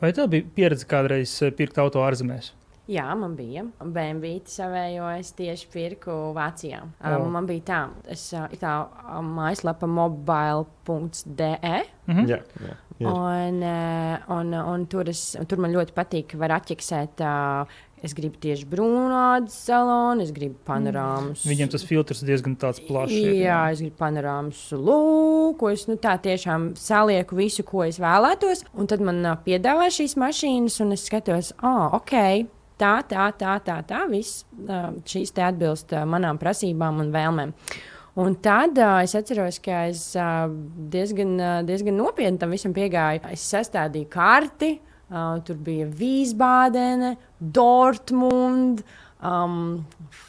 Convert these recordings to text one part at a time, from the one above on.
Vai tev bija pieredze kādreiz pirkt auto ārzemēs? Jā, man bija. BMW savējo es tieši pirku Vācijā. Man bija tā, ir tā mājaslapa mobile.de. Jā. Un tur man ļoti patīk, ka var atķeksēt. Es gribu tieši brūnādas salonu, es gribu panorāmas. Viņiem tas filtrs diezgan tāds plašs. Jā, es gribu panorāmas lūku. Es tā tiešām salieku visu, ko es vēlētos. Un tad man piedāvā šīs mašīnas, un es skatos, ok. Tā, viss šīs te atbilst manām prasībām un vēlmēm. Un tad es atceros, ka es diezgan nopietni tam visam piegāju. Es sastādīju karti, tur bija Vīsbādene, Dortmund,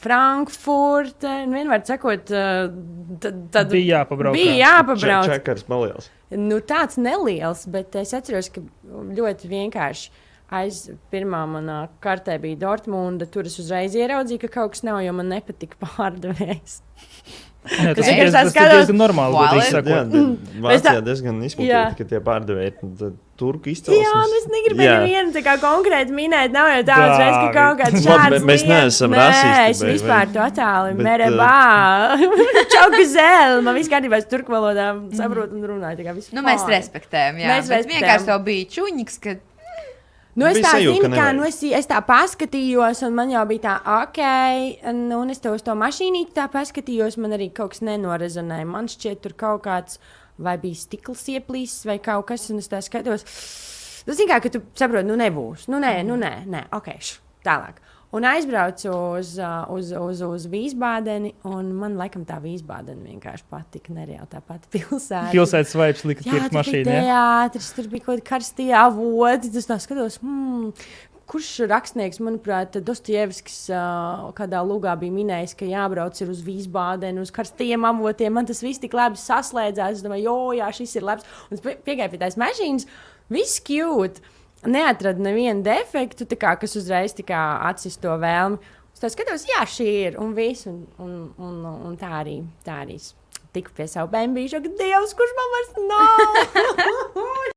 Frankfurte. Vienmēr sakot, tad bija jāpabrauc. Čekars neliels. Tāds neliels, bet es atceros, ka ļoti vienkārši. Pirmā manā kartē bija Dortmunda. Tur es uzreiz ieraudzīju, ka kaut kas nav, jo man nepatika pārdevējs. Jā, tas ir diezgan normāli. Vācijā diezgan izplatīti, ka tie pārdevēji ir turku izcelsmes. Jā, es negribēju nevienu konkrēti minēt. Nav jau tā uzreiz, ka kaut kāds šāds mēs neesam rasisti. Es vispār totāli merebā. Čauka zēl. Man viss kārtībā es turku valodā saprotu un runāju. Mēs respektējam, jā. Mēs vienkārši tev bija čuņiks, ka... Es tā zinu, es tā paskatījos, un man jau bija tā, ok, un es uz to mašīnīti tā paskatījos, man arī kaut kas nenorezonēja. Man šķiet, tur kaut kāds, vai bija stikls ieplīsis, vai kaut kas, un es tā skatos. Tas zin kā, ka tu saproti, nebūs. Nē, ok, tālāk. Un aizbraucu uz Vīsbādeni, un man laikam tā Vīsbādena vienkārši patika. Nereāli tā pati pilsēta. Pilsētas vibes lika pirkt mašīnu. Jā, teātris, tur bija kaut kādi karstie avoti. Tas tā skatos, kurš rakstnieks, manuprāt, Dostojevskis kādā lugā bija minējis, ka jābrauc uz Vīsbādeni, uz karstiem avotiem. Man tas viss tik labi saslēdzās. Es domāju, jā, šis ir labs. Un es piegāju pie tās mašīnas, viss cute. Neatradu nevienu defektu, kas uzreiz atsist to vēlmi. Es tā skatos, jā, šī ir, un viss, un tā arī tiku pie savu bēnbīšu, ka Dievs, kurš man vairs nav!